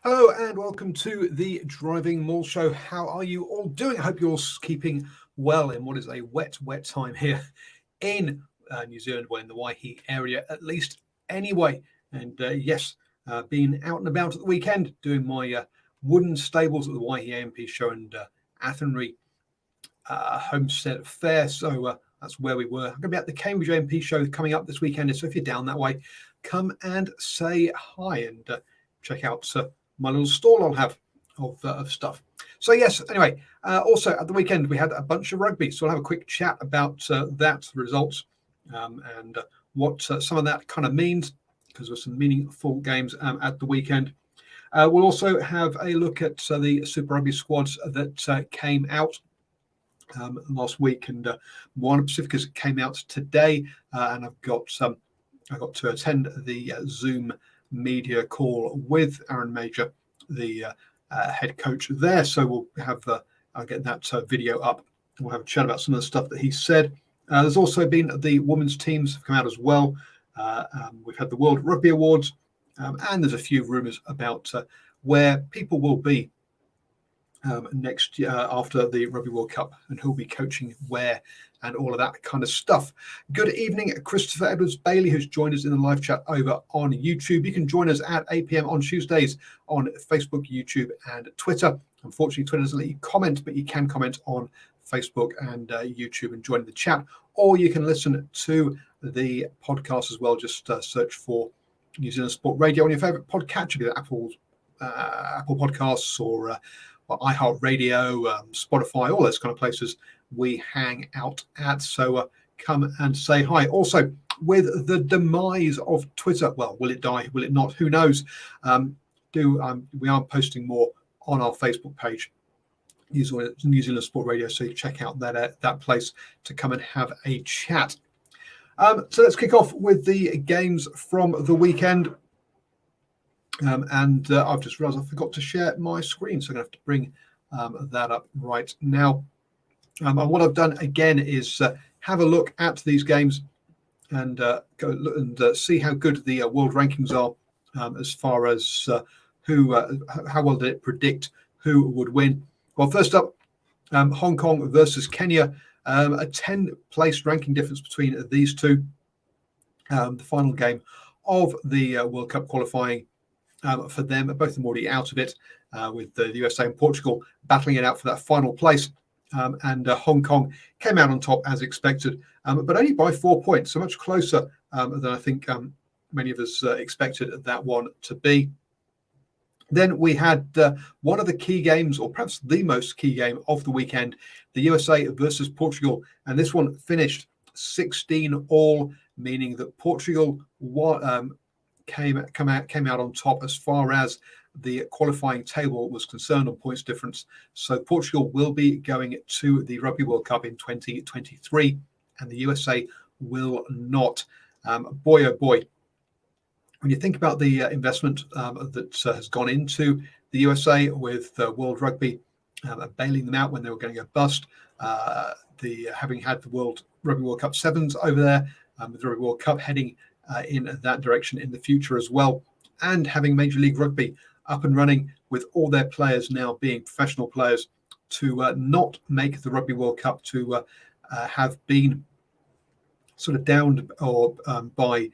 Hello and welcome to the Driving Maul Show. How are you all doing? I hope you're all keeping well in what is a wet time here in New Zealand, well, in the Waihi area at least anyway. And yes, been out and about at the weekend doing my wooden stables at the Waihi AMP show and Athenry Homestead Fair. So that's where we were. I'm going to be at the Cambridge AMP show coming up this weekend. So if you're down that way, come and say hi and check out my little stall I'll have of stuff. So yes, anyway, also at the weekend we had a bunch of rugby. So I'll have a quick chat about that, the results, and what some of that kind of means, because there's some meaningful games at the weekend. We'll also have a look at the Super Rugby squads that came out last week, and Moana Pacificas came out today, and I got to attend the Zoom media call with Aaron Major, the head coach there. So we'll have I'll get that video up. We'll have a chat about some of the stuff that he said. There's also been the women's teams have come out as well. We've had the World Rugby Awards, and there's a few rumours about where people will be next year after the Rugby World Cup, and who'll be coaching where and all of that kind of stuff. Good evening, Christopher Edwards Bailey, who's joined us in the live chat over on YouTube. You can join us at 8 p.m. on Tuesdays on Facebook, YouTube, and Twitter. Unfortunately, Twitter doesn't let you comment, but you can comment on Facebook and YouTube and join the chat. Or you can listen to the podcast as well. Just search for New Zealand Sport Radio on your favourite podcatcher, be that Apple Podcasts or iHeartRadio, Spotify, all those kind of places we hang out at. So come and say hi. Also, with the demise of Twitter, well, will it die? Will it not? Who knows? We are posting more on our Facebook page, New Zealand Sport Radio. So you check out that place to come and have a chat. So let's kick off with the games from the weekend. And I've just realised I forgot to share my screen, so I'm going to have to bring that up right now. And what I've done again is have a look at these games and go and see how good the world rankings are as far as how well did it predict who would win. Well, first up, Hong Kong versus Kenya, a 10-place ranking difference between these two. The final game of the World Cup qualifying for them. Both of them already out of it, with the USA and Portugal battling it out for that final place. And Hong Kong came out on top as expected, but only by 4 points, so much closer than I think many of us expected that one to be. Then we had one of the key games, or perhaps the most key game of the weekend, the USA versus Portugal, and this one finished 16-all, meaning that Portugal came out on top as far as the qualifying table was concerned on points difference. So Portugal will be going to the Rugby World Cup in 2023, and the USA will not. Boy, oh boy. When you think about the investment that has gone into the USA with World Rugby bailing them out when they were going to go bust, having had the Rugby World Cup sevens over there, with the Rugby World Cup heading in that direction in the future as well, and having Major League Rugby up and running with all their players now being professional players, to not make the Rugby World Cup, to have been sort of downed or by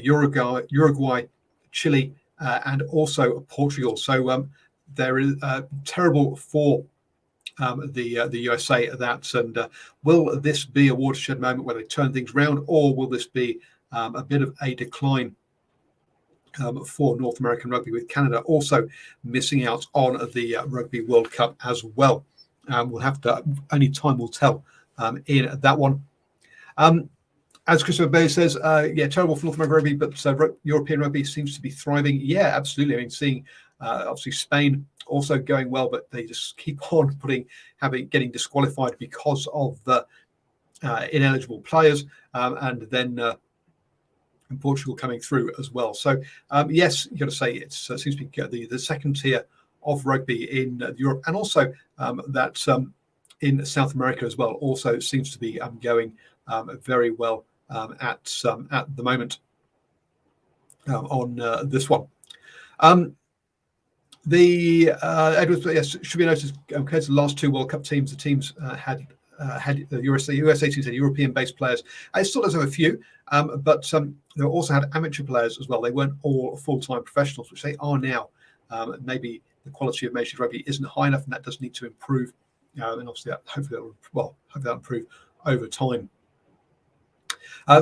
Uruguay, Chile, and also Portugal. So there is terrible for the USA at that. And will this be a watershed moment where they turn things around, or will this be a bit of a decline for North American rugby, with Canada also missing out on the Rugby World Cup as well? We'll have to, only time will tell in that one. As Christopher Bay says, terrible for North American rugby, but European rugby seems to be thriving. Yeah, absolutely. I mean, seeing obviously Spain also going well, but they just keep on getting disqualified because of the ineligible players, and then and Portugal coming through as well. So yes, you've got to say it seems to be the second tier of rugby in Europe, and also that in South America as well also seems to be going very well at the moment on this one. The Edwards, yes, should be noticed compared to the last two World Cup teams, the teams had the USA teams had European-based players. It still does have a few, but they also had amateur players as well. They weren't all full-time professionals, which they are now. Maybe the quality of Major Rugby isn't high enough, and that does need to improve. And obviously, hopefully that'll improve over time.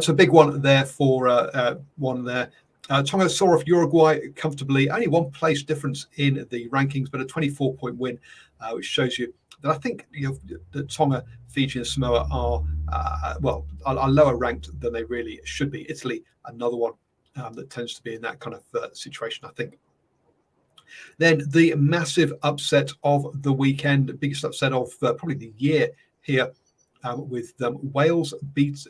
So a big one there for one there. Tonga saw off Uruguay comfortably, only one place difference in the rankings, but a 24-point win, which shows you that I think that Tonga, Fiji, and Samoa are lower ranked than they really should be. Italy, another one that tends to be in that kind of situation, I think. Then the massive upset of the weekend, the biggest upset of probably the year here. With Wales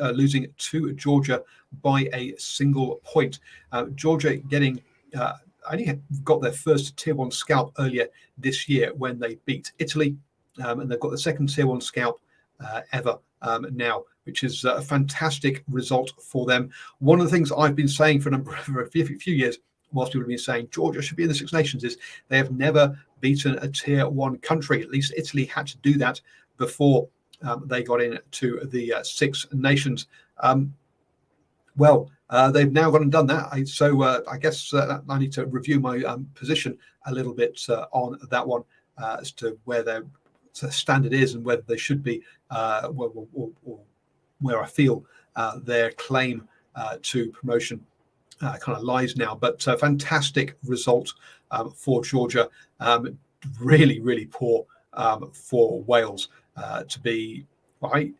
losing to Georgia by a single point. Georgia getting only got their first Tier 1 scalp earlier this year when they beat Italy, and they've got the second Tier 1 scalp ever now, which is a fantastic result for them. One of the things I've been saying for a few years, whilst people have been saying Georgia should be in the Six Nations, is they have never beaten a Tier 1 country. At least Italy had to do that before they got into the Six Nations. They've now gone and done that. So I guess I need to review my position a little bit on that one as to where their standard is and whether they should be, or where I feel their claim to promotion kind of lies now. But fantastic result for Georgia. Really, really poor for Wales. To be right,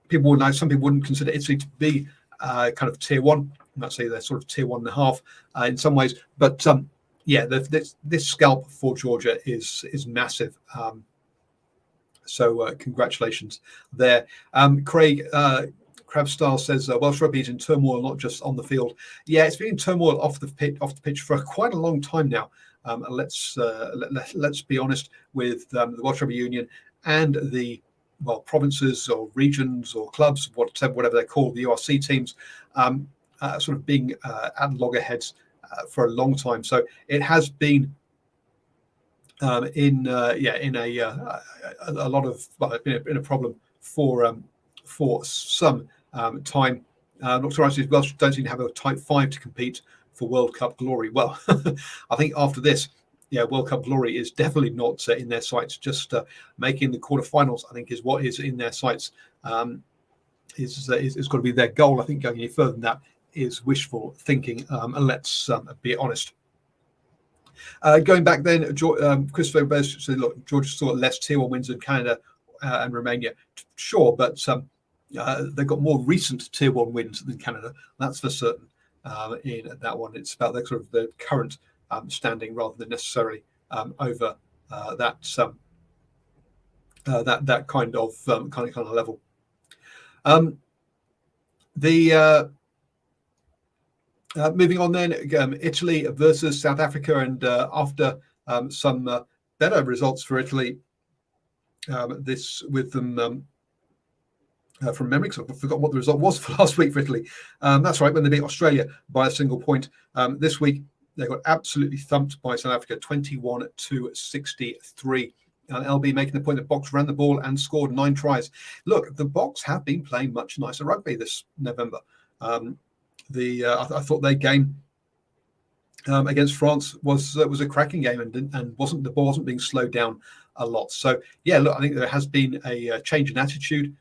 people would know. Some people wouldn't consider Italy to be kind of Tier 1. I might say they're sort of Tier 1.5 in some ways. But this scalp for Georgia is massive. So congratulations there. Craig Crabstyle says Welsh rugby is in turmoil, not just on the field. Yeah, it's been in turmoil off the pitch for quite a long time now. Let's be honest with the Welsh Rugby Union and the provinces or regions or clubs, whatever they're called, the URC teams, sort of being at loggerheads for a long time. So it has been in a lot of been a problem for some time. Not sure actually Welsh don't seem to have a Type 5 to compete for World Cup glory. Well, I think after this, World Cup glory is definitely not in their sights. Just making the quarterfinals, I think, is what is in their sights. Is got to be their goal. I think going any further than that is wishful thinking. And let's be honest. Going back then, Christopher Bez said, "Look, Georgia saw less Tier 1 wins than Canada and Romania. Sure, but they've got more recent Tier 1 wins than Canada. That's for certain. In that one, it's about the current standing rather than necessarily over that kind of level. Moving on then, Italy versus South Africa, and after some better results for Italy, this with them from memory, because I've forgotten what the result was for last week for Italy. That's right, when they beat Australia by a single point. This week, they got absolutely thumped by South Africa, 21-63. LB making the point that Box ran the ball and scored 9 tries. Look, the Box have been playing much nicer rugby this November. I thought their game against France was a cracking game, and the ball wasn't being slowed down a lot. So look, I think there has been a change in attitude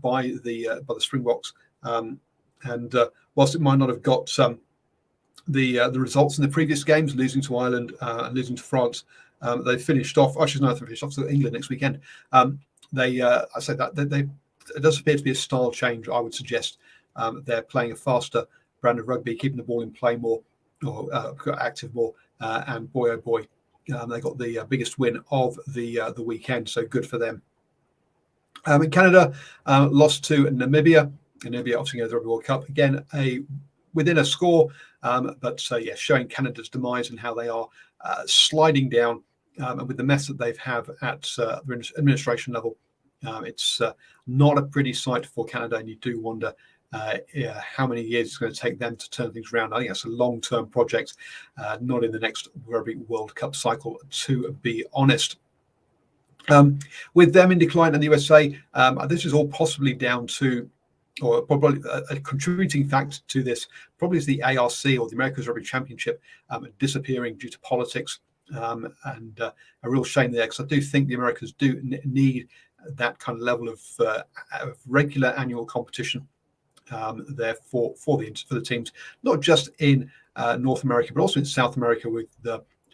by the Springboks, and whilst it might not have got the results in the previous games, losing to Ireland and losing to France, they finished off. Actually, no, they finished off to England next weekend. I say that it does appear to be a style change. I would suggest they're playing a faster brand of rugby, keeping the ball in play more, or active more. And boy, oh boy, they got the biggest win of the weekend. So good for them. In Canada, lost to Namibia. Namibia obviously goes to the Rugby World Cup again, within a score, but showing Canada's demise and how they are sliding down, and with the mess that they've have at the administration level, it's not a pretty sight for Canada, and you do wonder how many years it's going to take them to turn things around. I think that's a long-term project, not in the next Rugby World Cup cycle, to be honest. With them in decline in the USA, this is all possibly down to, or probably a contributing factor to this, probably is the ARC, or the America's Rugby Championship, disappearing due to politics, and a real shame there, because I do think the Americans do need that kind of level of regular annual competition there for the teams, not just in North America, but also in South America with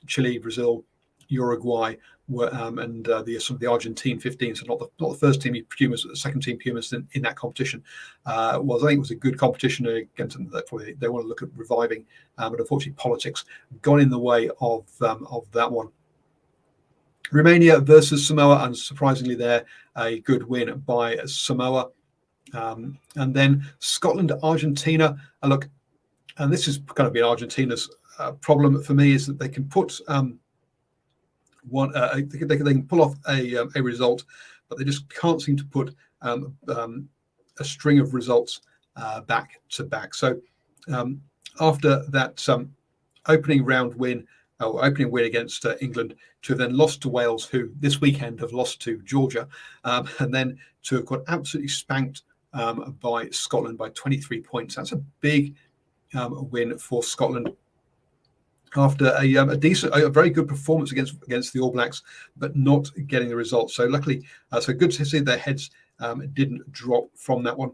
Chile, Brazil, Uruguay, and some of the Argentine 15s, so not the first team Pumas, but the second team Pumas in that competition. I think it was a good competition against them that probably they want to look at reviving, but unfortunately politics got in the way of that one. Romania versus Samoa, unsurprisingly there, a good win by Samoa. And then Scotland, Argentina. Look, and this is going to be Argentina's problem for me, is that they can put they can pull off a result, but they just can't seem to put a string of results back to back. So after that opening win against England, to have then lost to Wales, who this weekend have lost to Georgia, and then to have got absolutely spanked by Scotland by 23 points. That's a big win for Scotland after a very good performance against the All Blacks, but not getting the results. So luckily, so good to see their heads didn't drop from that one.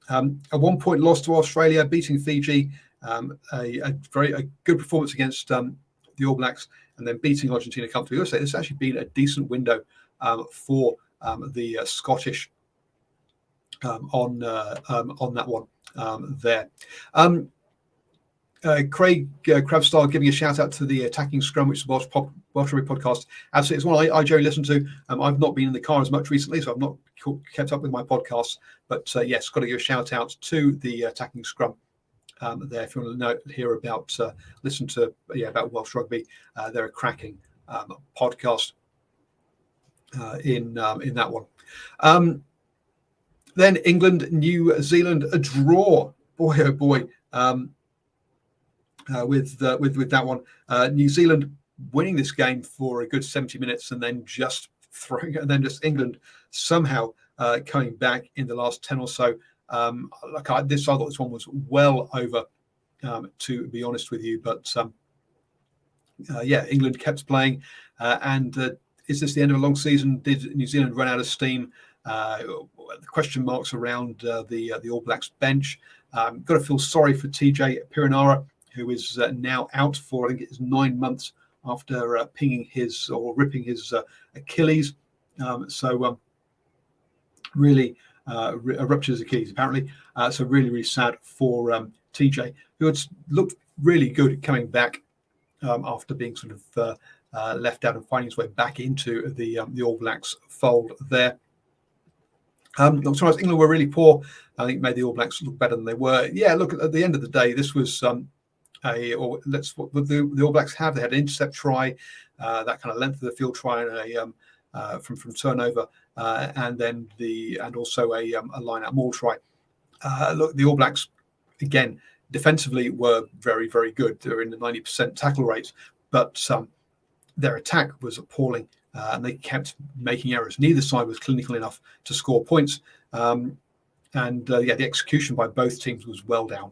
A 1 point loss to Australia, beating Fiji. A good performance against the All Blacks, and then beating Argentina comfortably. I say it's actually been a decent window for the Scottish on that one there. Craig Crabstar giving a shout out to the Attacking Scrum, which is Welsh Rugby podcast. Absolutely, it's one I generally listen to. I've not been in the car as much recently, so I've not kept up with my podcasts. But yes, got to give a shout out to the Attacking Scrum there. If you want to hear about, listen to about Welsh Rugby, they're a cracking podcast in that one. Then England, New Zealand, a draw. Boy, oh boy. With that one, New Zealand winning this game for a good 70 minutes, and then just England somehow coming back in the last 10 or so. I thought this one was well over, to be honest with you. But England kept playing, and is this the end of a long season? Did New Zealand run out of steam? Question marks around the All Blacks bench. Got to feel sorry for TJ Piranara, who is now out for, I think it's 9 months after ripping his Achilles. Really ruptured his Achilles, apparently. So really, really sad for TJ, who had looked really good coming back after being sort of left out and finding his way back into the All Blacks fold there. As far as England were really poor, I think made the All Blacks look better than they were. Yeah, look, at the end of the day, this was the All Blacks have. They had an intercept try, that kind of length of the field try, and from turnover, and also a line-out maul try. Look, the All Blacks again defensively were very, very good. They were in the 90% tackle rate, but their attack was appalling, and they kept making errors. Neither side was clinical enough to score points, and the execution by both teams was well down.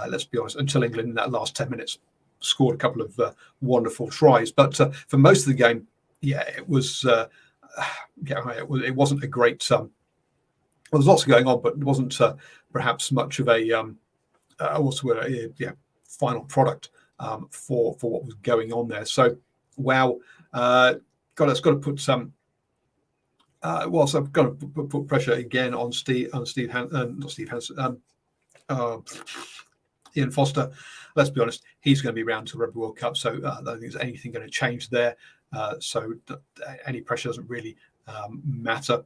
Let's be honest, until England in that last 10 minutes scored a couple of wonderful tries. But for most of the game, it was it wasn't a great. Well, there's lots going on, but it wasn't perhaps much of a final product for what was going on there. So, wow, it's got to put some. So I've got to put pressure again on Ian Foster. Let's be honest, he's going to be around to Rugby World Cup, so I don't think there's anything going to change there. So any pressure doesn't really matter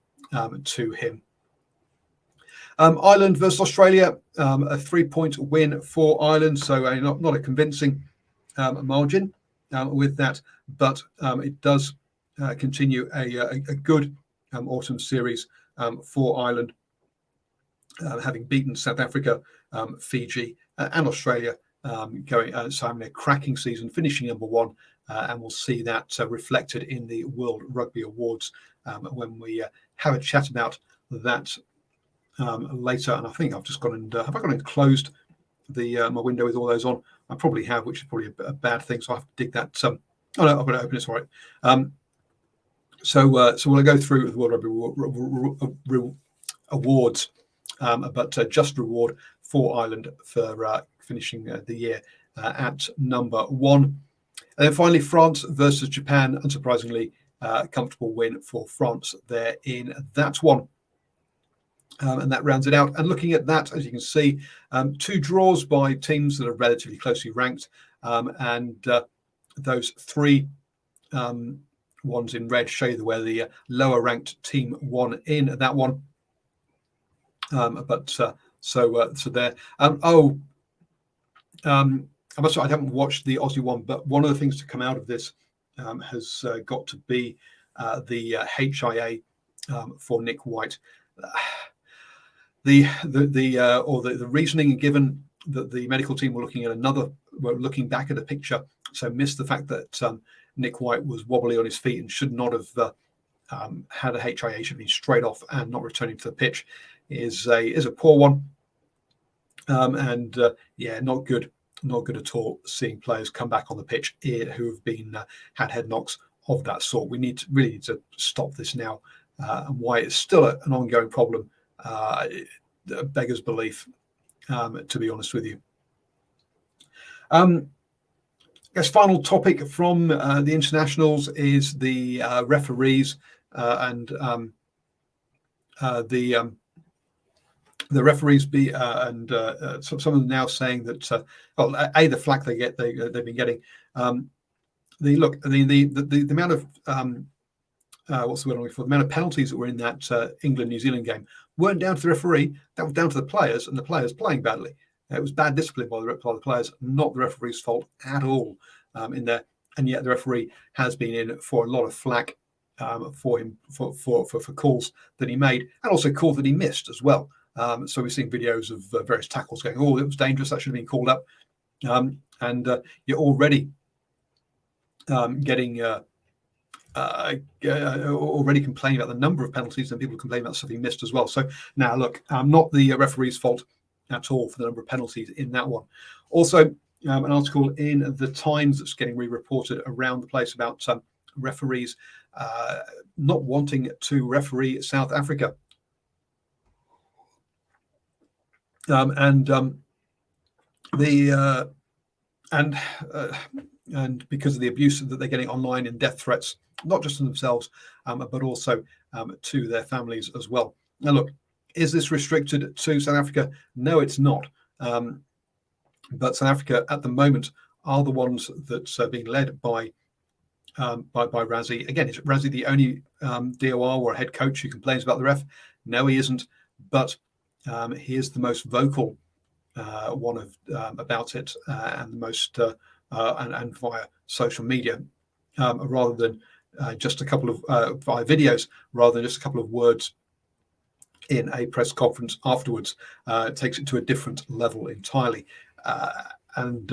to him. Ireland versus Australia, a 3-point win for Ireland, so not a convincing margin with that, but it does continue a good autumn series for Ireland. having beaten South Africa, Fiji, and Australia, so having a cracking season, finishing number one, and we'll see that reflected in the World Rugby Awards when we have a chat about that later. And I think I've just gone and have I gone and closed the my window with all those on? I probably have, which is probably a bad thing. So I have to dig that. Oh no, I've got to open it. All right. So we'll go through the World Rugby Awards, but just reward for Ireland for finishing the year at number one. And then finally, France versus Japan. Unsurprisingly, comfortable win for France there in that one. And that rounds it out. And looking at that, as you can see, 2 draws by teams that are relatively closely ranked, and those 3 ones in red show you where the lower ranked team won in that one. So there. I must say I haven't watched the Aussie one, but one of the things to come out of this has got to be the HIA for Nick White. The reasoning given that the medical team were looking back at a picture, so missed the fact that Nick White was wobbly on his feet and should not have had a HIA, should have been straight off and not returning to the pitch, is a poor one. Not good at all. Seeing players come back on the pitch who have been had head knocks of that sort. We really need to stop this now, and why it's still an ongoing problem. Beggars belief, to be honest with you. I guess final topic from the internationals is the referees and the referees some of them now saying that the flack they've been getting. The amount of what's the word I'm looking for? The amount of penalties that were in that England-New Zealand game weren't down to the referee. That was down to the players, and the players playing badly. It was bad discipline by the players, not the referee's fault at all in there. And yet the referee has been in for a lot of flack for him for calls that he made, and also calls that he missed as well. So we're seeing videos of various tackles going, it was dangerous, that should have been called up. And you're already getting already complaining about the number of penalties, and people complaining about stuff he missed as well. So now, look, not the referee's fault at all for the number of penalties in that one. Also, an article in the Times that's getting re-reported around the place about referees not wanting to referee South Africa. And because of the abuse that they're getting online and death threats, not just to themselves, but also to their families as well. Now, look, is this restricted to South Africa? No, it's not. But South Africa at the moment are the ones that are being led by Rassie. Again, is Rassie the only DOR or head coach who complains about the ref? No, he isn't. But he is the most vocal one about it, and the most and via social media, rather than just a couple of via videos, rather than just a couple of words in a press conference afterwards. It takes it to a different level entirely, and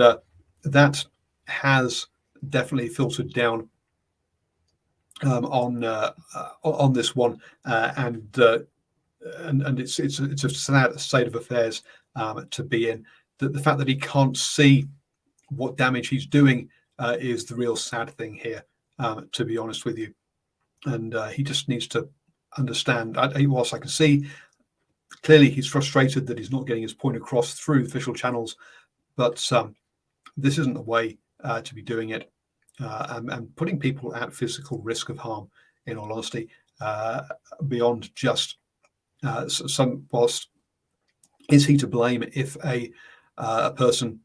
that has definitely filtered down on this one, and it's a sad state of affairs to be in. The fact that he can't see what damage he's doing is the real sad thing here, to be honest with you. And he just needs to understand. Whilst I can see clearly he's frustrated that he's not getting his point across through official channels, but this isn't the way to be doing it, and putting people at physical risk of harm, in all honesty, beyond just whilst is he to blame if a person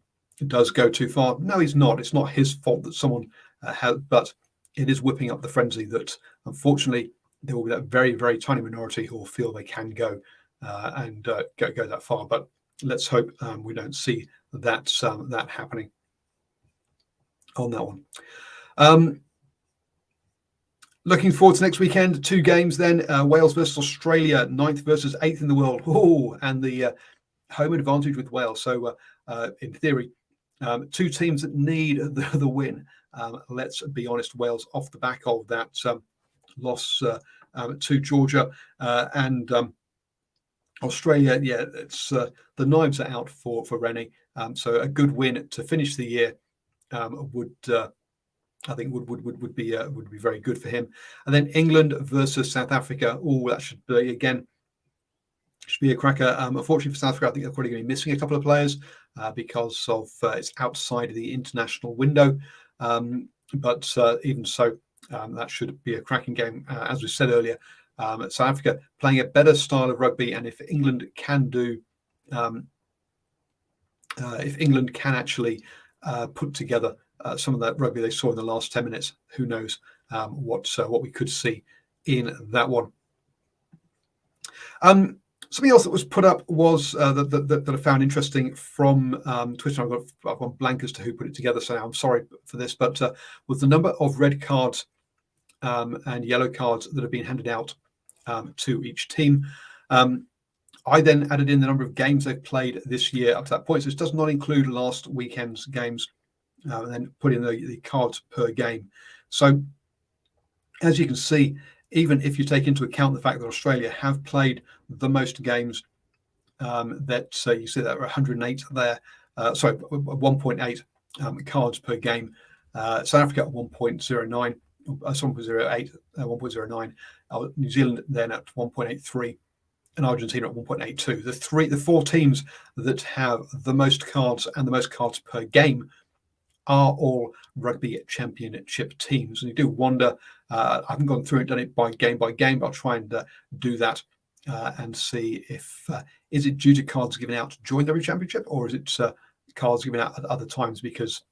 does go too far? No, he's not. It's not his fault that someone has, but it is whipping up the frenzy that, unfortunately, there will be that very, very tiny minority who will feel they can go and go that far. But let's hope we don't see that happening on that one. Looking forward to next weekend. 2 games then. Wales versus Australia, 9th versus 8th in the world. Oh, and the home advantage with Wales. So in theory, 2 teams that need the win. Let's be honest, Wales off the back of that loss to Georgia and Australia. Yeah, it's the knives are out for Rennie. So a good win to finish the year would I think would be very good for him. And then England versus South Africa. Oh, that should be a cracker. Unfortunately for South Africa, I think they're probably going to be missing a couple of players because of it's outside of the international window. But even so, that should be a cracking game. As we said earlier, South Africa playing a better style of rugby, and if England can actually put together some of that rugby they saw in the last 10 minutes, who knows what we could see in that one. Something else that was put up was that I found interesting from Twitter. I've gone blank as to who put it together, so I'm sorry for this, but was the number of red cards and yellow cards that have been handed out to each team. I then added in the number of games they've played this year up to that point. So this does not include last weekend's games, and then put in the cards per game. So as you can see, even if you take into account the fact that Australia have played the most games, that you see that 108 there, 1.8 cards per game. South Africa at 1.09, 1.08, 1.09. New Zealand then at 1.83, and Argentina at 1.82. The 4 teams that have the most cards and the most cards per game are all rugby championship teams. And you do wonder, I haven't gone through and done it by game, but I'll try and do that and see if is it due to cards given out during the rugby championship, or is it cards given out at other times? Because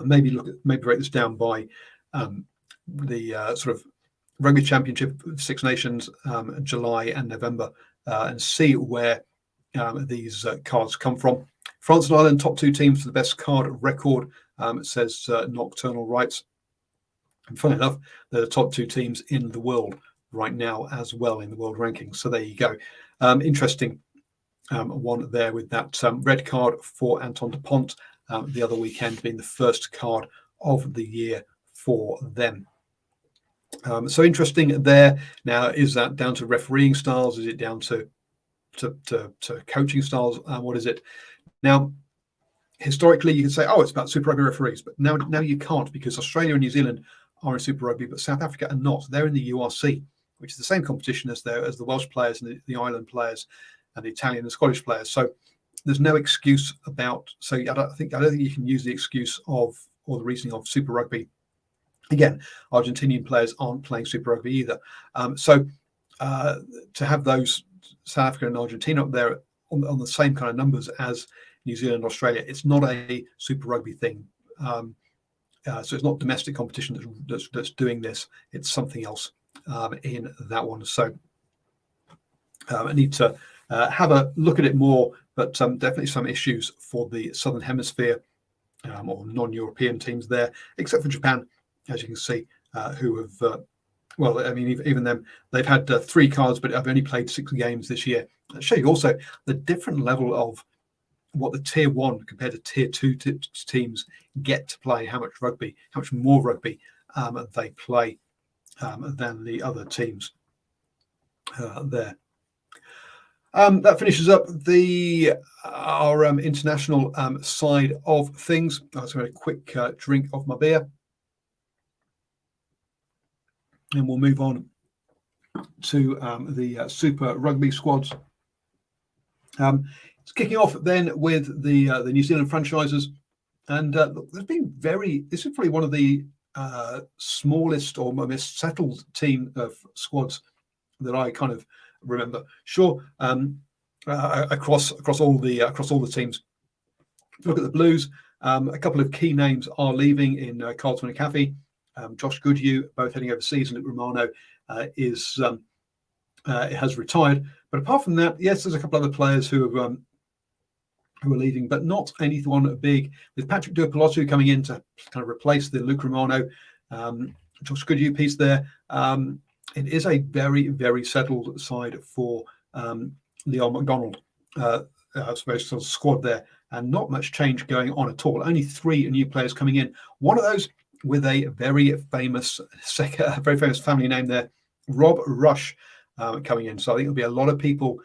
maybe break this down by the sort of rugby championship, 6 Nations, July and November, and see where these cards come from. France and Ireland, top 2 teams for the best card record, it says Nocturnal Rights. And funny enough, they're the top 2 teams in the world right now as well in the world rankings. So there you go. Interesting one there with that red card for Anton Dupont, the other weekend being the first card of the year for them. So interesting there. Now, is that down to refereeing styles? Is it down to coaching styles? What is it? Now, historically, you can say, oh, it's about Super Rugby referees, but now you can't, because Australia and New Zealand are in Super Rugby, but South Africa are not. They're in the URC, which is the same competition as the Welsh players and the Ireland players and the Italian and Scottish players. So there's no excuse about. So I don't think you can use the excuse of, or the reasoning of, Super Rugby. Again, Argentinian players aren't playing Super Rugby either. So to have those South Africa and Argentina up there on the same kind of numbers as New Zealand and Australia, it's not a Super Rugby thing. So it's not domestic competition that's doing this. It's something else in that one. So I need to have a look at it more, but definitely some issues for the Southern Hemisphere or non-European teams there, except for Japan, as you can see, who have, well, I mean, even them, they've had 3 cards, but have only played 6 games this year. That shows you also the different level of what the tier 1 compared to tier 2 teams get to play, how much more rugby they play than the other teams there. That finishes up our international side of things. I was going to have a quick drink of my beer, and we'll move on to the Super Rugby squads. It's kicking off then with the New Zealand franchises, and there's been this is probably one of the smallest or most settled team of squads that I kind of remember. Sure, across all the teams. If you look at the Blues, a couple of key names are leaving in Carlton and Caffey. Josh Goodhue, both heading overseas, and Luke Romano has retired. But apart from that, yes, there's a couple other players who are leaving, but not anyone big. With Patrick Duapolotu coming in to kind of replace the Luke Romano, Josh Goodhue piece there. It is a very, very settled side for Leon McDonald. I suppose sort of squad there, and not much change going on at all. Only 3 new players coming in. One of those with a very famous family name there, Rob Rush, coming in. So I think there'll be a lot of people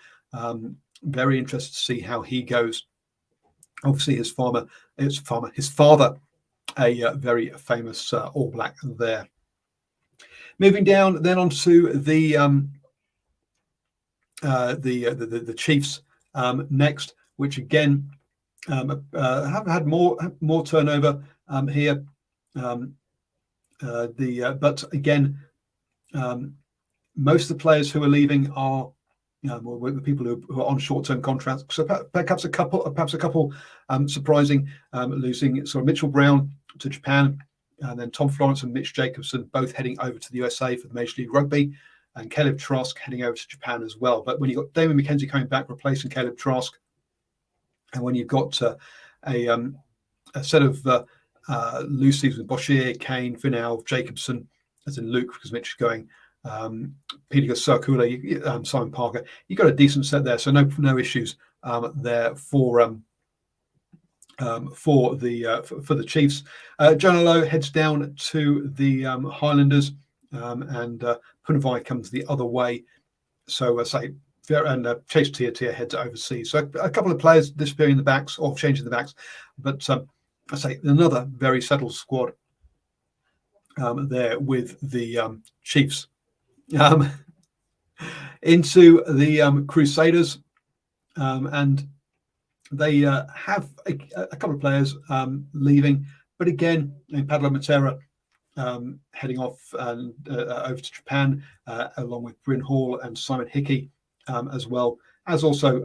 very interested to see how he goes. Obviously, his father, a very famous All Black there. Moving down then onto the Chiefs next, which again have had more turnover here. But again, most of the players who are leaving are the people who are on short-term contracts. So perhaps a couple surprising, losing sort of Mitchell Brown to Japan, and then Tom Florence and Mitch Jacobson both heading over to the USA for the Major League Rugby, and Caleb Trask heading over to Japan as well. But when you've got Damon McKenzie coming back, replacing Caleb Trask, and when you've got a set of loose leaves with Boshier, Kane, Vinal, Jacobson, as in Luke, because Mitch is going, Peter Sarkula, Simon Parker, you've got a decent set there, so no issues there for the Chiefs. Janelo heads down to the Highlanders, and Punavai comes the other way. So and Chase Tia heads overseas. So a couple of players disappearing in the backs or changing the backs, but I say another very settled squad there with the Chiefs. Into the Crusaders, and they have a couple of players leaving, but again, Padlo Matera heading off over to Japan, along with Bryn Hall and Simon Hickey, as well as also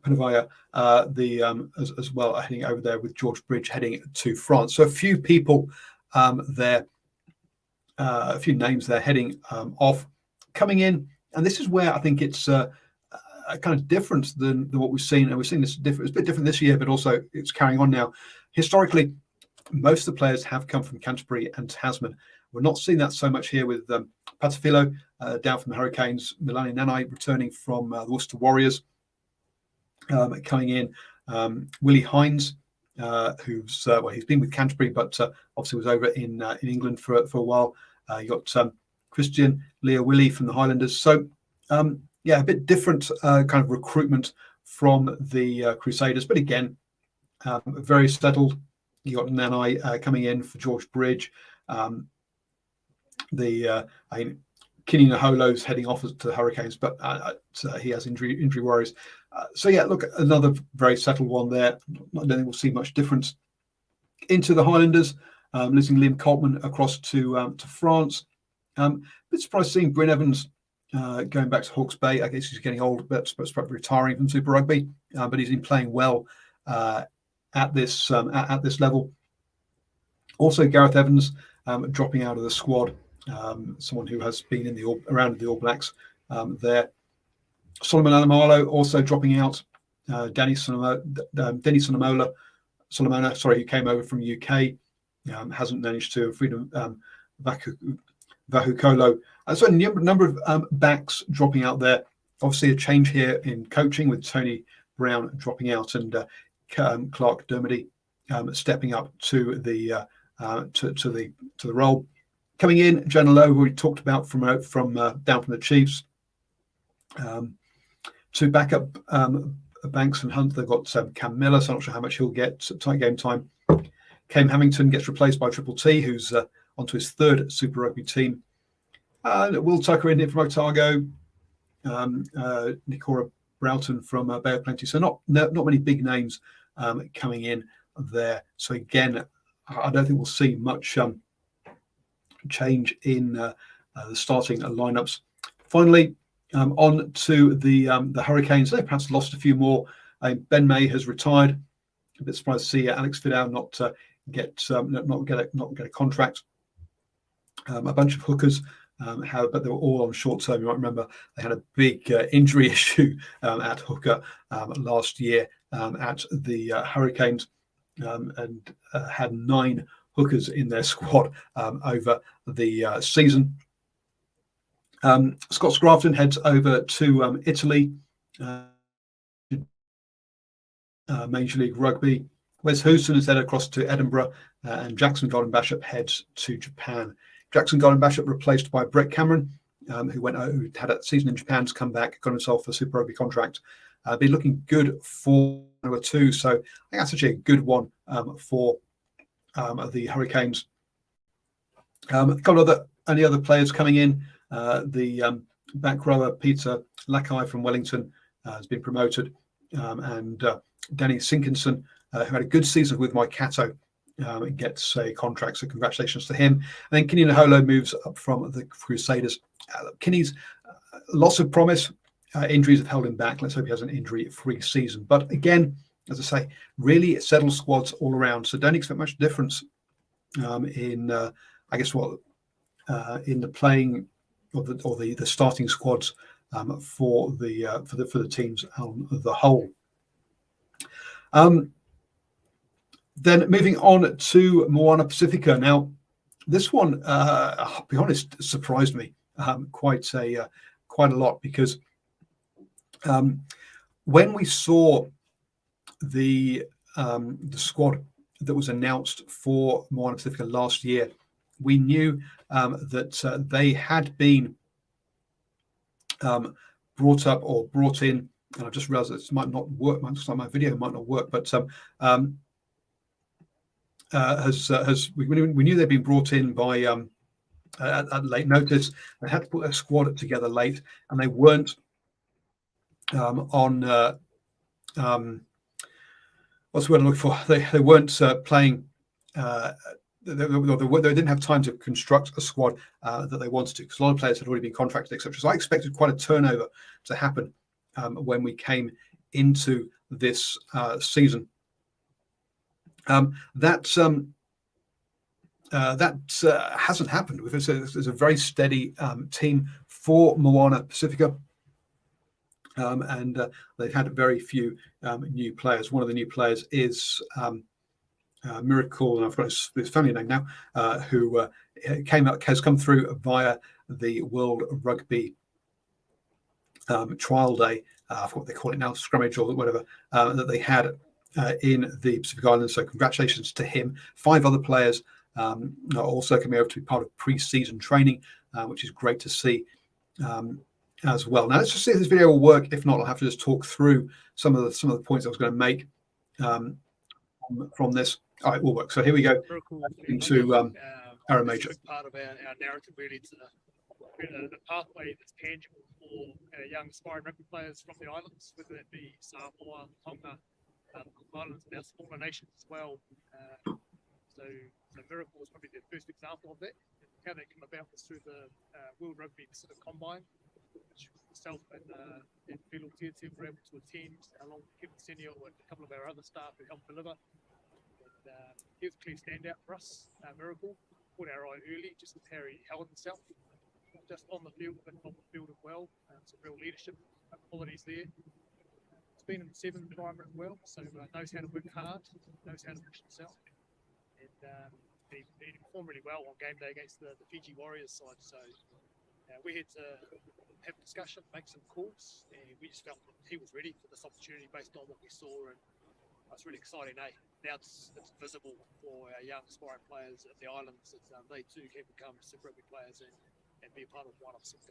Panavaya, as well, heading over there with George Bridge heading to France. So a few people there, a few names there heading off, coming in, and this is where I think it's a kind of different than what we've seen, and we've seen this different. It's a bit different this year, but also it's carrying on now. Historically, most of the players have come from Canterbury and Tasman. We're not seeing that so much here with Patafilo down from the Hurricanes, Milani Nanai returning from the Worcester Warriors, coming in, Willie Hines, who's he's been with Canterbury, but obviously was over in England for a while. You got Christian Leo Willie from the Highlanders. So a bit different kind of recruitment from the Crusaders, but again, very settled. You got Nanai coming in for George Bridge. Kinney Naholo's heading off to the Hurricanes, but he has injury worries. Look, another very settled one there. I don't think we'll see much difference. Into the Highlanders, losing Liam Coltman across to France. Bit surprised seeing Bryn Evans going back to Hawke's Bay. I guess he's getting old, but supposed to be retiring from Super Rugby. But he's been playing well at this level. Also, Gareth Evans dropping out of the squad. Someone who has been in around the All Blacks there. Solomon Alamalo also dropping out. Denny Solomona, who came over from UK, hasn't managed to. Freedom Vahukolo. So a number of backs dropping out there. Obviously, a change here in coaching with Tony Brown dropping out and Clark Dermody stepping up to the role. Coming in, Janelo, who we talked about from down from the Chiefs, to back up Banks and Hunt. They've got Cam Miller, so I'm not sure how much he'll get tight game time. Kane Hamilton gets replaced by Triple T, who's onto his third Super Rugby team. Will Tucker in here from Otago, Nikora Broughton from Bay of Plenty. So not many big names coming in there. So again, I don't think we'll see much change in the starting lineups. Finally, on to the Hurricanes. They perhaps lost a few more. Ben May has retired. A bit surprised to see Alex Fidel not get a contract. A bunch of hookers but they were all on short term. You might remember they had a big injury issue at hooker last year at the Hurricanes, and had 9 hookers in their squad over the season. Scott Scrafton heads over to Italy, Major League Rugby. Wes Houston is headed across to Edinburgh, and Jackson Golden Bishop heads to Japan. Jackson Golden Bishop replaced by Brett Cameron, who had a season in Japan, to come back, got himself a Super Rugby contract. Been looking good for number 2, so I think that's actually a good one for the Hurricanes. A couple of any other players coming in. The back rower Peter Lakai from Wellington has been promoted, and Danny Sinkinson, who had a good season with Waikato, gets a contract, so congratulations to him. And then Kenny Naholo moves up from the Crusaders. Kenny's lots of promise. Injuries have held him back. Let's hope he has an injury-free season. But again, as I say, really settled squads all around, so don't expect much difference in I guess in the playing or the starting squads for the teams on the whole. Then moving on to Moana Pacifica. Now, this one, I'll be honest, surprised me quite a lot, because when we saw the squad that was announced for Moana Pacifica last year, we knew that they had been brought up or brought in, and I've just realized this might not work. My video might not work, but we knew they'd been brought in by at late notice. They had to put their squad together late, and they weren't on what's the word I'm looking for? They weren't playing. They didn't have time to construct a squad that they wanted to, because a lot of players had already been contracted, etc. So I expected quite a turnover to happen when we came into this season. That hasn't happened. There's a very steady team for Moana Pacifica, and they've had very few new players. One of the new players is Miracle, and I've got his family name now, who has come through via the World Rugby Trial Day. I forgot what they call it now, scrummage or whatever, that they had in the Pacific Islands. So congratulations to him. 5 other players are also coming over to be part of pre-season training, which is great to see as well. Now let's just see if this video will work. If not, I'll have to just talk through some of the points I was going to make from this. All right, will work. So here we go into Arrow Major. Part of our narrative, really, to the pathway that's tangible for young aspiring rugby players from the islands, whether that be Samoa, Tonga, Islands, and our smaller nations as well. So Miracle was probably the first example of that. How that came about was through the World Rugby Pacific Combine, which myself and Phil Tieti were able to attend, along with Kevin Senio and a couple of our other staff who helped deliver. And he was a clear standout for us, Miracle. Caught our eye early, just with how he held himself, not just on the field, but on the field as well. Some real leadership qualities there. He's been in the 7 environment as well, so knows how to work hard, knows how to push himself. And he performed really well on game day against the Fiji Warriors side. So we had to have a discussion, make some calls, and we just felt that he was ready for this opportunity based on what we saw. And it's really exciting, eh? Now it's visible for our young aspiring players at the islands that they too can become Super Rugby players and be a part of one of Super.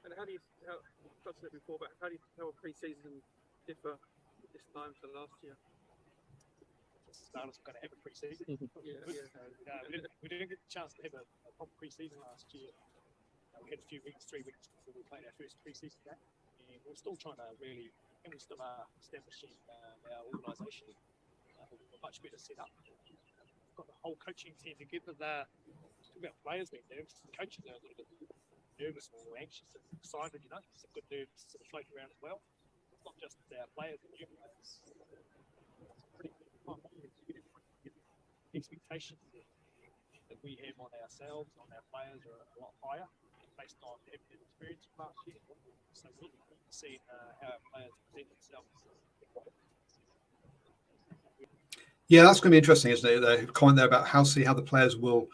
And how, I've touched on it before, but how will pre-season differ this time to last year? Starters were going to have a pre-season. We didn't get the chance to have a proper pre-season last year. We had a few weeks, 3 weeks before we played our first pre-season game, and we're still trying to really, and we still are establishing our organisation. We're much better set up. We've got the whole coaching team together. Talking about players being nervous, the coaches are a little bit nervous or anxious and excited. Some good nerves sort of floating around as well. It's not just our players and new players. It's pretty good. Expectations that we have on ourselves, on our players, are a lot higher based on the experience from last year. So we're looking forward to seeing how our players present themselves. Yeah, that's going to be interesting, isn't it? The comment there about how the players will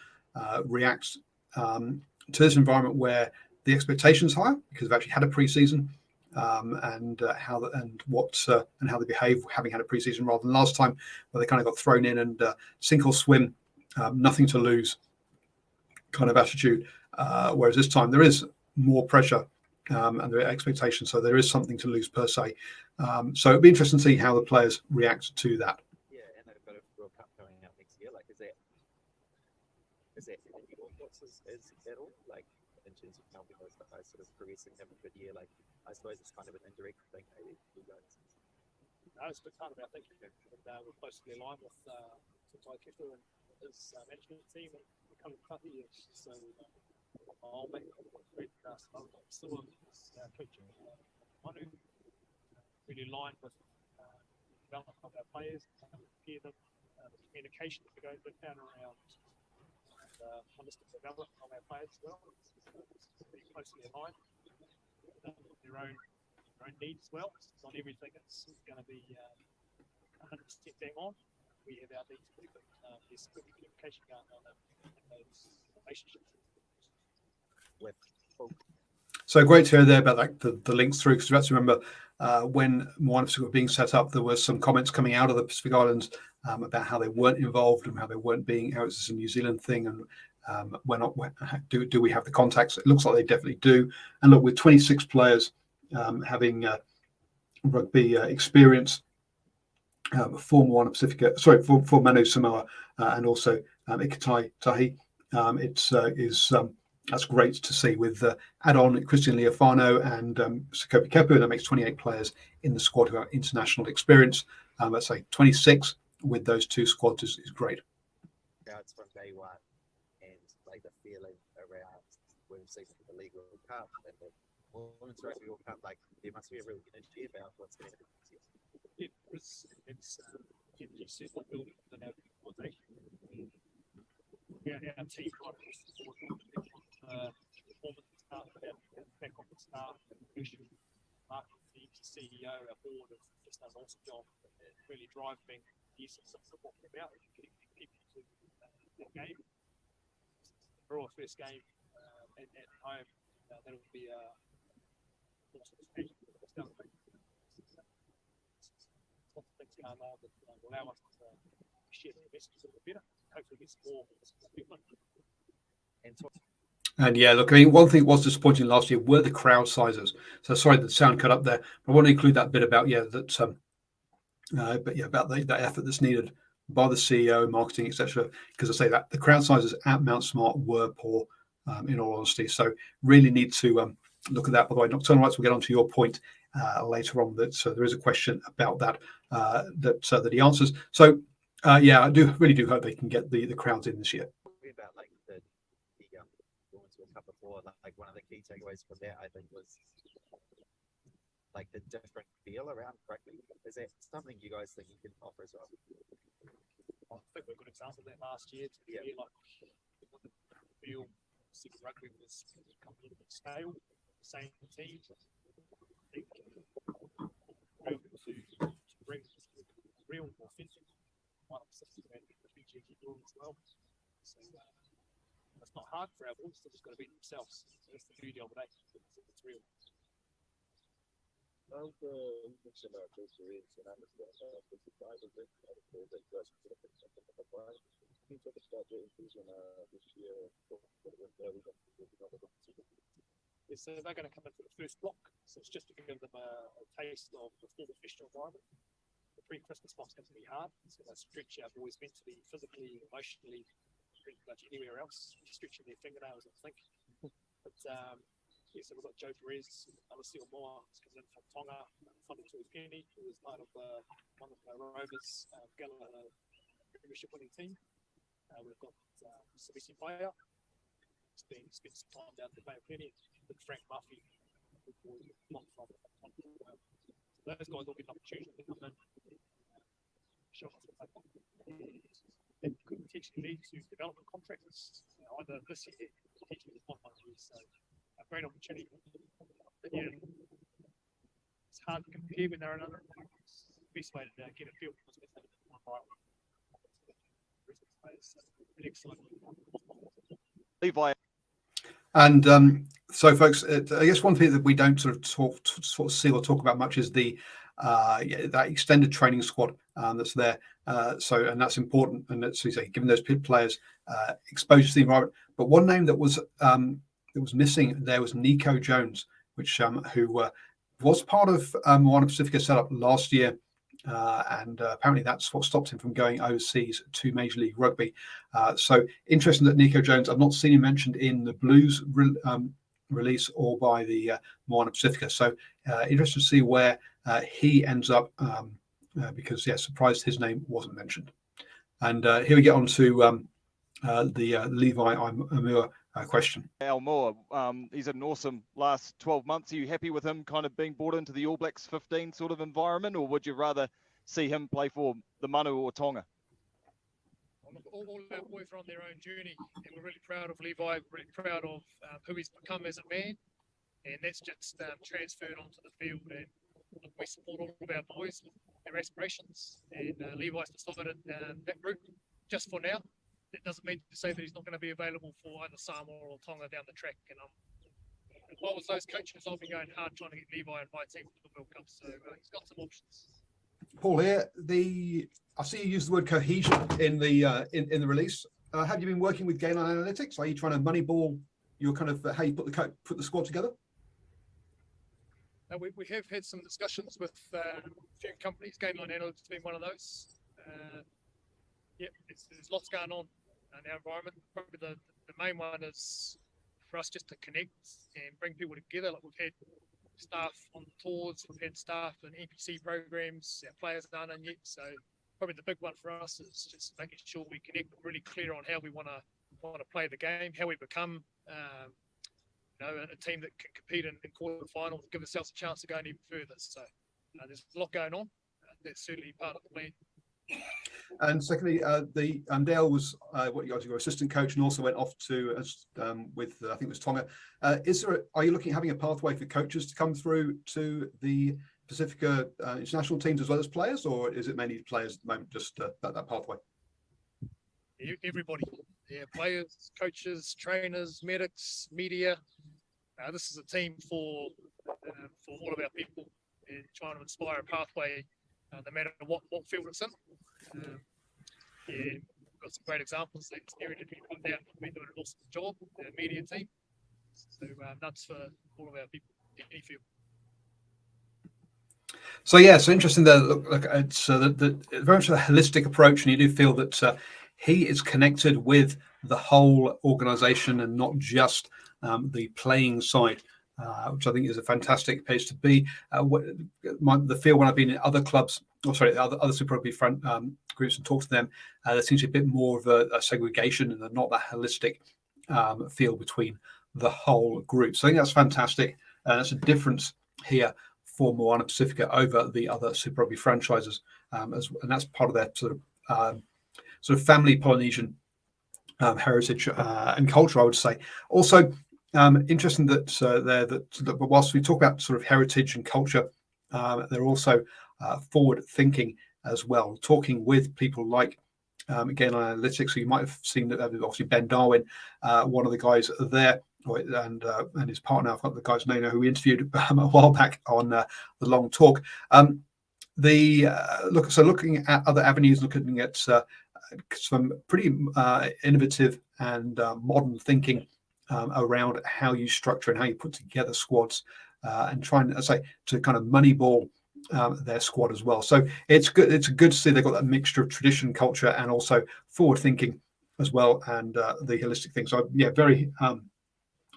react to this environment where the expectations higher because they've actually had a pre-season, and how they behave having had a pre-season rather than last time where they kind of got thrown in and sink or swim, nothing to lose kind of attitude. Whereas this time there is more pressure and there are expectations, so there is something to lose per se. So it'll be interesting to see how the players react to that. Yeah, and they've got a World Cup coming out next year. Like, is that in your thoughts is at all? Like, in terms of helping those guys sort of progressing, have a good year. Like, I suppose it's kind of an indirect thing, maybe. You guys. No, it's a big part of our thinking, and we're closely aligned with Tutai Kefu and his management team and the coming couple of years. So I'll make great still coaching. Manu really aligned with development of our players, hear them, the communication that goes with that around holistic development of our players as well. It's pretty closely aligned. Their own needs as well. Not everything is going to be 100% bang on. We have our needs too, but there's good communication going on in those relationships. So great to hear there about like the links through, because you have to remember when Moana Pacific were being set up, there were some comments coming out of the Pacific Islands about how they weren't involved and how they weren't being, how it's a New Zealand thing, and do we have the contacts? It looks like they definitely do. And look, with 26 players having rugby experience for Moana Pacifica, for Manu Samoa and also Ikatai Tahi, that's great to see with add-on Christian Leofano and Sekope Kepu. That makes 28 players in the squad who have international experience. Let's say 26 with those two squads is great. Crowds from day one, and like the feeling around women's season for the League World Cup and the Women's Rugby World Cup, like there must be a real energy about what's going to happen this year. It's certainly building within our organisation. Our team performance staff, back office staff, marketing team, CEO, our board have just done an awesome job at really driving the essence of what we're about, getting people to that game. For our first game at home, that'll be awesome occasion. Lots of things going on that will allow us to share the message a little better. Hopefully get some more people. And yeah, look, I mean, one thing that was disappointing last year were the crowd sizes. So sorry that the sound cut up there. I want to include that bit about about that effort that's needed by the CEO, marketing, etc. Because I say that the crowd sizes at Mount Smart were poor, in all honesty. So really need to look at that. By the way, Nocturnal Rights will get onto your point later on. That there is a question about that that he answers. So I really do hope they can get the crowds in this year. About like the Women's World Cup before, like one of the key takeaways from that, I think, was like the different feel around rugby. Is that something you guys think you can offer as well? I think we're a good example of that last year. To feel like the feel Super Rugby was become a little bit stale. Same teams. I think to bring real authentic one of the PG as well. So it's not hard for our boys, they've just got to beat themselves. That's the beauty of it. It's real. How's the mention about Joe Serene and Amazon? Can you talk about your inclusion this year? Yes, so they're going to come in for the first block. So it's just to give them a taste of the full professional environment. The pre-Christmas block's going to be hard. It's going to stretch our boys mentally, physically, emotionally, pretty much anywhere else. Stretching their fingernails, I think. But so we've got Joe Perez, Alicia Moore, who's coming in from Tonga, Whanatu Kenny, who is part of one of the Rovers Gala Premiership winning team. We've got Sabisi Paya, who's spent some time down at the Bay of Plenty, and Frank Murphy, who's not from Tonga. So those guys will get an opportunity to come in, show us what they've got. It could potentially lead to development contracts, either this year or potentially the following year. So a great opportunity. But yeah, it's hard to compare when they're in other environments. The best way to get a feel for is with them. players. So really exciting. Levi. And so, folks, I guess one thing that we don't sort of see or talk about much is that extended training squad that's there. And that's important, and that's giving those players exposure to the environment. But one name that was missing there was Nico Jones, who was part of Moana Pacifica setup last year. And apparently that's what stopped him from going overseas to Major League Rugby. So interesting that Nico Jones, I've not seen him mentioned in the Blues release or by the Moana Pacifica. So interesting to see where he ends up because, surprised his name wasn't mentioned. And here we get on to the Levi Amua question. Al Moore, he's had an awesome last 12 months. Are you happy with him kind of being brought into the All Blacks 15 sort of environment, or would you rather see him play for the Manu or Tonga? All our boys are on their own journey, and we're really proud of Levi, really proud of who he's become as a man, and that's just transferred onto the field. And we support all of our boys with their aspirations, and Levi's decided that route just for now. That doesn't mean to say that he's not going to be available for either Samoa or Tonga down the track. And if I was those coaches, I'll be going hard trying to get Levi and my team to the World Cup. So he's got some options. Paul, here I see you use the word cohesion in the release. Have you been working with Gainline Analytics? Are you trying to moneyball your kind of how you put the squad together? We have had some discussions with a few companies, Gainline Analytics being one of those. There's lots going on in our environment. Probably the main one is for us just to connect and bring people together. Like we've had staff on the tours, we've had staff in NPC programs, our players aren't in yet. So probably the big one for us is just making sure we connect, really clear on how we want to play the game, how we become a team that can compete in quarterfinals, give ourselves a chance to go even further. So there's a lot going on. That's certainly part of the plan. And secondly, Dale was your assistant coach, and also went off to with I think it was Tonga. Are you looking at having a pathway for coaches to come through to the Pacifica international teams as well as players, or is it mainly players at the moment? Just that pathway. Everybody, players, coaches, trainers, medics, media. This is a team for all of our people, and trying to inspire a pathway. No matter what field it's in. We've got some great examples. Terry did come down and been doing an awesome job, the media team. So that's for all of our people in any field. So so interesting there. Look, it's very much a holistic approach, and you do feel that he is connected with the whole organisation and not just the playing side. Which I think is a fantastic place to be. The feel when I've been in other clubs, other Super Rugby groups and talked to them, there seems to be a bit more of a segregation and not that holistic feel between the whole group. So I think that's fantastic. That's a difference here for Moana Pacifica over the other Super Rugby franchises, and that's part of their sort of family Polynesian heritage and culture, I would say. Also, interesting that whilst we talk about sort of heritage and culture, they're also forward thinking as well, talking with people like again analytics. So you might have seen that obviously Ben Darwin, one of the guys there, and his partner. I've got the guy's name who we interviewed a while back on the Long Talk. Looking at other avenues, looking at some pretty innovative and modern thinking around how you structure and how you put together squads, and trying, to kind of moneyball their squad as well. So it's good. It's good to see they've got that mixture of tradition, culture, and also forward thinking as well, and the holistic thing. So very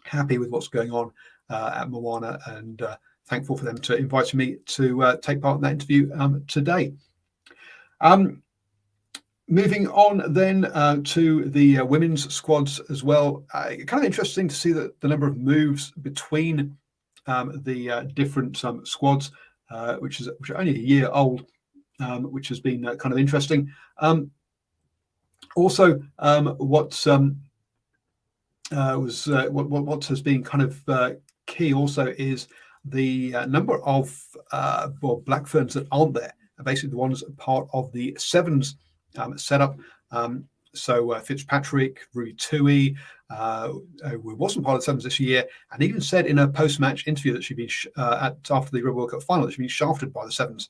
happy with what's going on at Moana, and thankful for them to invite me to take part in that interview today. Moving on then to the women's squads as well. Kind of interesting to see the number of moves between the different squads, which are only a year old, which has been kind of interesting. Also, what has been kind of key also is the number of Black Ferns that aren't there. Basically, the ones part of the Sevens setup. So Fitzpatrick, Rui Tui, who wasn't part of the Sevens this year, and even said in a post-match interview that she'd been after the Rugby World Cup final that she'd been shafted by the Sevens,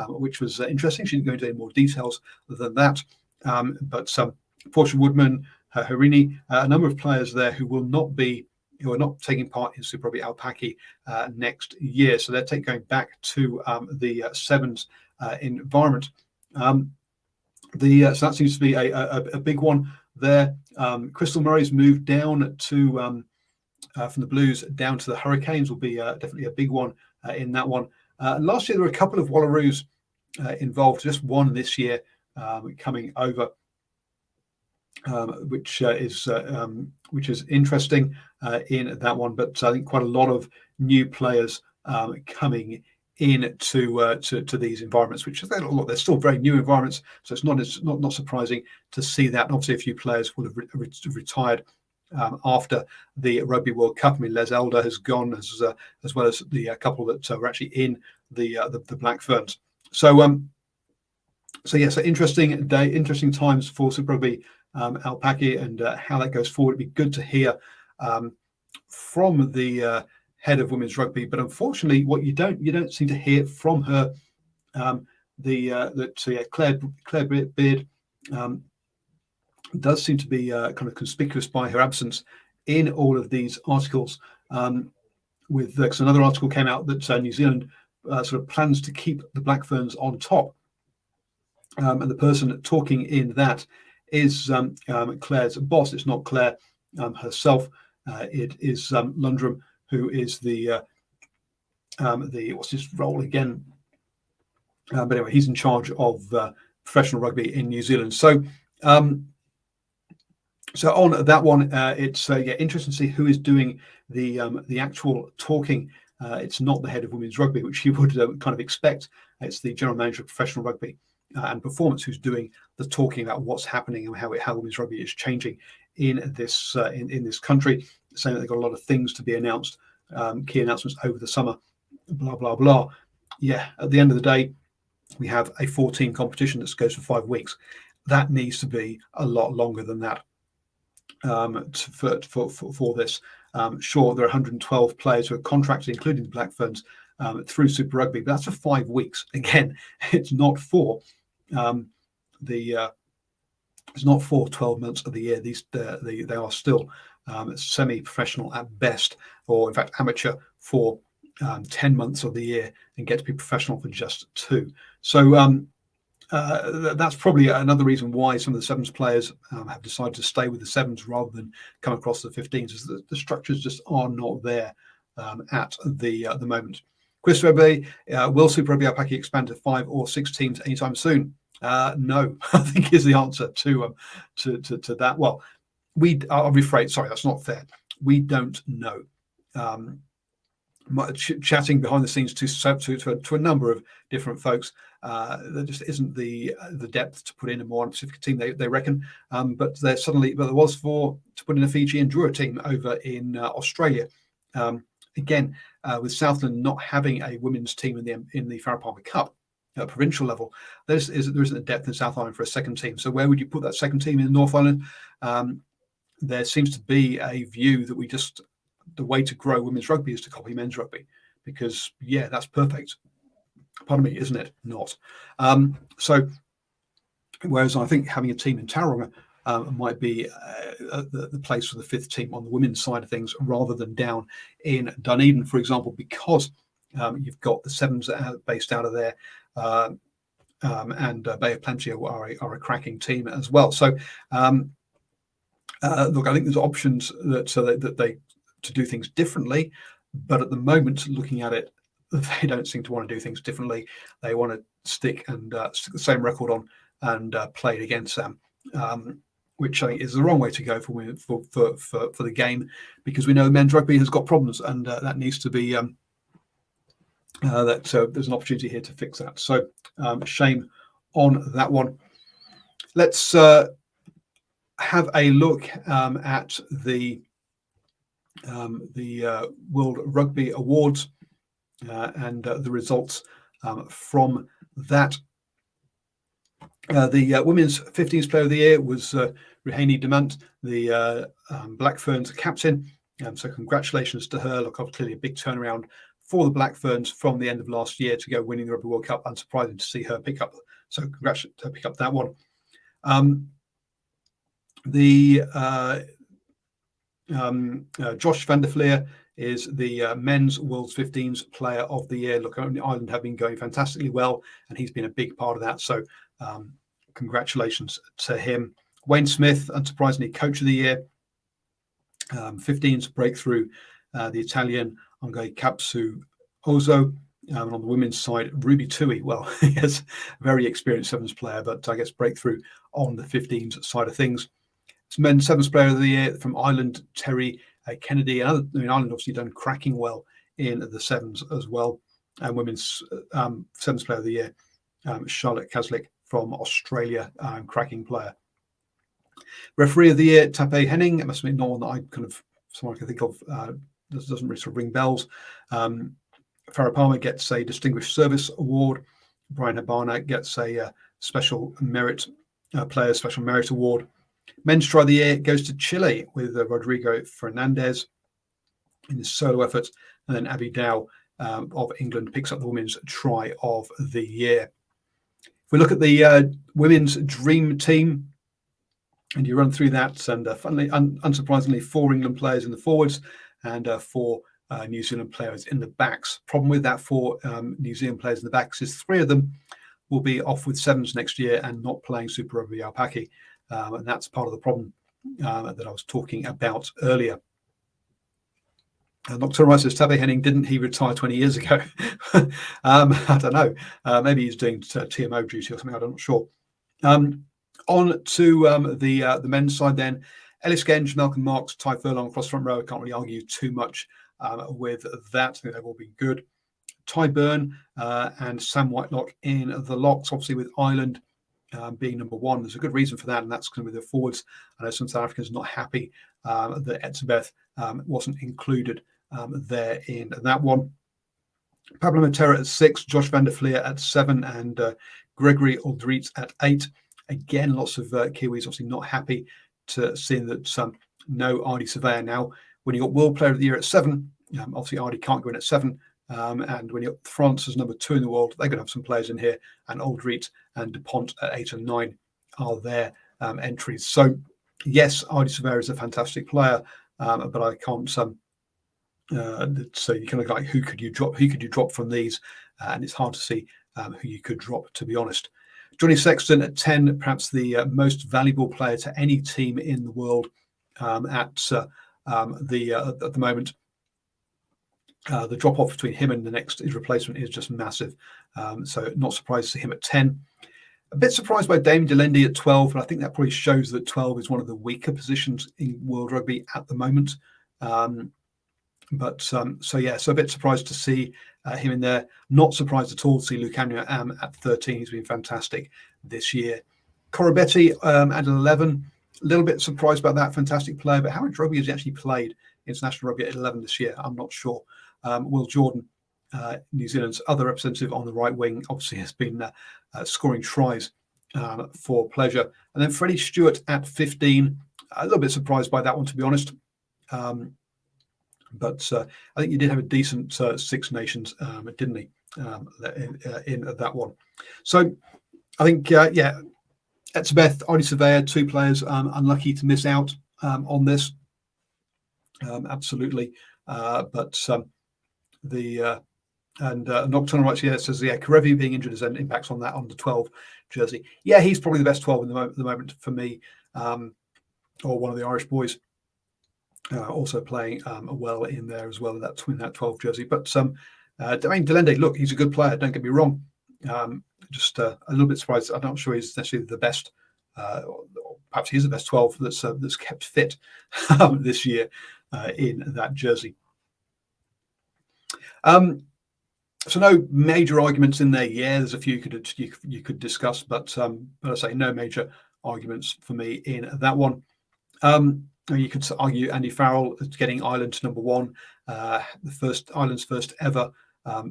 which was interesting. She didn't go into any more details than that. But Portia Woodman, Harini, a number of players there who are not taking part in Super Rugby Aupaki next year. So they're going back to the Sevens environment. So that seems to be a big one there. Crystal Murray's moved down to from the Blues down to the Hurricanes will be definitely a big one in that one. Last year there were a couple of Wallaroos involved, just one this year coming over, which is interesting in that one. But I think quite a lot of new players coming in to these environments, which is they're still very new environments, so it's not surprising to see that. And obviously, a few players will have retired after the Rugby World Cup. I mean, Les Elder has gone, as well as the couple that were actually in the Black Ferns. So yes, interesting day, interesting times for Super Rugby Aupaki and how that goes forward. It'd be good to hear from the head of women's rugby, but unfortunately, what you don't seem to hear from her, Claire Beard does seem to be kind of conspicuous by her absence in all of these articles. Because another article came out that New Zealand sort of plans to keep the Black Ferns on top, and the person talking in that is Claire's boss. It's not Claire herself. It is Lundrum, who is the what's his role again? But anyway, he's in charge of professional rugby in New Zealand. So so on that one, it's interesting to see who is doing the actual talking. It's not the head of women's rugby, which you would kind of expect. It's the general manager of professional rugby and performance who's doing the talking about what's happening and how women's rugby is changing in this in this country. Saying that they've got a lot of things to be announced, key announcements over the summer, blah blah blah. Yeah, at the end of the day, we have a 14 competition that goes for 5 weeks. That needs to be a lot longer than that for this. Sure, there are 112 players who are contracted, including the Black Ferns, through Super Rugby, but that's for 5 weeks. Again, it's not for it's not for 12 months of the year. They are still semi-professional at best, or in fact amateur for 10 months of the year, and get to be professional for just 2. So that's probably another reason why some of the Sevens players have decided to stay with the Sevens rather than come across the 15s, is that the structures just are not there at the moment. Chris Webby, will Super Rugby Aupaki expand to 5 or 6 teams anytime soon? No, I think is the answer to that. Well, I'll rephrase. Sorry, that's not fair. We don't know. Chatting behind the scenes to a number of different folks, there just isn't the depth to put in a more specific team. They reckon, but there was to put in a Fiji and Drua team over in Australia. Again, with Southland not having a women's team in the Farah Palmer Cup at provincial level, there isn't a depth in South Island for a second team. So where would you put that second team in North Island? There seems to be a view that the way to grow women's rugby is to copy men's rugby, because that's perfect. Pardon me, isn't it? Not. So whereas I think having a team in Tauranga might be the place for the 5th team on the women's side of things, rather than down in Dunedin, for example, because you've got the Sevens that are based out of there, and Bay of Plenty are a cracking team as well. So look, I think there's options that they to do things differently, but at the moment, looking at it, they don't seem to want to do things differently. They want to stick the same record on and play it against them, which I think is the wrong way to go for the game, because we know men's rugby has got problems, and that needs to be there's an opportunity here to fix that. So shame on that one. Let's have a look at the World Rugby Awards and the results from that. The women's 15s player of the year was Ruhani Demant, the Black Ferns captain. So congratulations to her. Look, clearly a big turnaround for the Black Ferns from the end of last year to go winning the Rugby World Cup. Unsurprising to see her pick up. So congratulations to pick up that one. Josh van der Fleer is the men's World's 15s player of the year. Look, Ireland have been going fantastically well, and he's been a big part of that. So congratulations to him. Wayne Smith, unsurprisingly, coach of the year. 15s breakthrough, the Italian Angay Capsu Ozo. And on the women's side, Ruby Tui. Well, he is a very experienced sevens player, but I guess breakthrough on the 15s side of things. It's men's sevens player of the year from Ireland, Terry Kennedy. And Ireland obviously done cracking well in the sevens as well. And women's sevens player of the year, Charlotte Kaslik from Australia, cracking player. Referee of the year, Tape Henning. It must be not one that I someone I can think of. Doesn't really sort of ring bells. Farah Palmer gets a Distinguished Service Award. Brian Habana gets a Special Merit Player Special Merit Award. Men's Try of the Year goes to Chile with Rodrigo Fernandez in his solo effort. And then Abby Dow of England picks up the Women's Try of the Year. If we look at the Women's Dream Team, and you run through that, and unsurprisingly, 4 England players in the forwards and 4 New Zealand players in the backs. Problem with that 4 New Zealand players in the backs is 3 of them will be off with sevens next year and not playing Super Rugby Aupaki. And that's part of the problem that I was talking about earlier. Nocturnal Rice says, Tabe Henning, didn't he retire 20 years ago? I don't know. Maybe he's doing TMO duty or something. I'm not sure. On to the men's side then. Ellis Genge, Malcolm Marks, Ty Furlong across front row. I can't really argue too much with that. I think they've all been good. Ty Byrne and Sam Whitelock in the locks, obviously with Ireland being number 1. There's a good reason for that, and that's going to be the forwards. I know some South Africans are not happy that Etzebeth wasn't included there in that one. Pablo Matera at 6, Josh van der Fleer at 7, and Gregory Aldrit at 8. Again, lots of Kiwis obviously not happy to seeing that no Ardy Surveyor now. When you got World Player of the Year at 7, obviously Ardy can't go in at 7. And when you got France as number 2 in the world, they're going to have some players in here. And Aldrit and DuPont at 8 and 9 are their entries. So, yes, Ardy Surveyor is a fantastic player, but I can't. So you kind of like, who could you drop from these? And it's hard to see who you could drop, to be honest. Johnny Sexton at 10, perhaps the most valuable player to any team in the world at the moment. The drop off between him and his replacement is just massive. So not surprised to see him at 10. A bit surprised by Dame Delendi at 12, and I think that probably shows that 12 is one of the weaker positions in World Rugby at the moment. So a bit surprised to see him in there. Not surprised at all to see Lucania Am at 13. He's been fantastic this year. Corabetti at 11. A little bit surprised about that. Fantastic player, but how much rugby has he actually played international rugby at 11 this year? I'm not sure. Will Jordan, New Zealand's other representative on the right wing, obviously has been scoring tries for pleasure. And then Freddie Stewart at 15. A little bit surprised by that one, to be honest. But I think he did have a decent Six Nations, didn't he, in that one. So I think, Etzebeth, Ardy Surveyor, 2 players unlucky to miss out on this. Absolutely. Nocturnal Rights says, Karevi being injured has impacts on that on the 12 jersey. Yeah, he's probably the best 12 in the moment for me, or one of the Irish boys. Also playing well in there as well in that 12 jersey. But Delende, look, he's a good player. Don't get me wrong. Just a little bit surprised. I'm not sure he's necessarily the best. Perhaps he's the best 12 that's kept fit this year in that jersey. So no major arguments in there. Yeah, there's a few you could discuss, but I say no major arguments for me in that one. You could argue Andy Farrell is getting Ireland to number 1, Ireland's first ever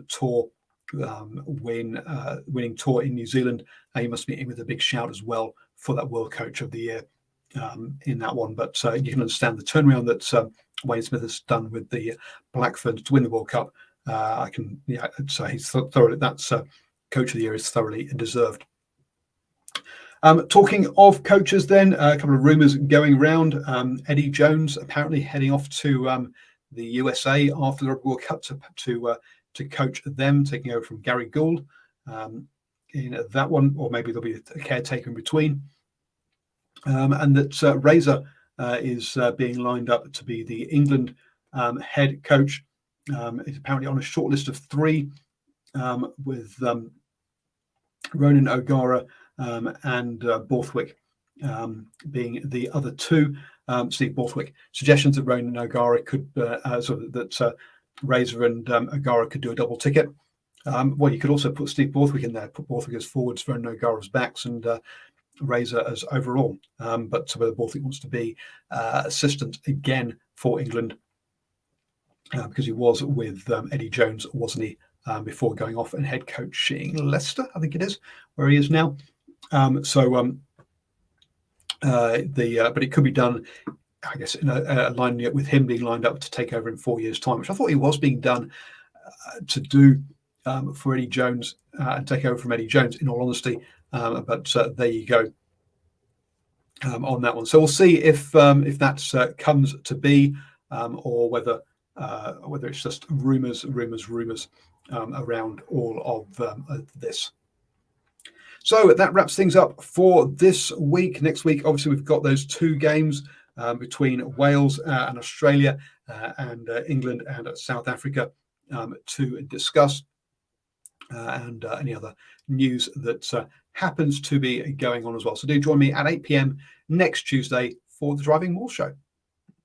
tour winning tour in New Zealand. He must be in with a big shout as well for that World Coach of the Year in that one. But you can understand the turnaround that Wayne Smith has done with the Black Ferns to win the World Cup. So he's thoroughly, that's Coach of the Year is thoroughly deserved. Talking of coaches, then a couple of rumours going around. Eddie Jones apparently heading off to the USA after the World Cup to coach them, taking over from Gary Gould in that one, or maybe there'll be a caretaker in between. And that Razor is being lined up to be the England head coach. He's apparently on a short list of 3 with Ronan O'Gara and Borthwick being the other 2. Steve Borthwick. Suggestions that Ronan O'Gara could that Razor and O'Gara could do a double ticket. Well, you could also put Steve Borthwick in there, put Borthwick as forwards, Ronan O'Gara as backs, and Razor as overall. But whether Borthwick wants to be assistant again for England, because he was with Eddie Jones, wasn't he, before going off and head coaching Leicester, I think it is, where he is now. But it could be done, I guess, in lining it with him being lined up to take over in 4 years' time, which I thought he was being done to do for Eddie Jones and take over from Eddie Jones, in all honesty. But there you go on that one. So we'll see if that comes to be, or whether it's just rumours around all of this. So that wraps things up for this week. Next week, obviously, we've got those 2 games between Wales and Australia and England and South Africa to discuss, and any other news that happens to be going on as well. So do join me at 8 p.m. next Tuesday for the Driving Maul Show.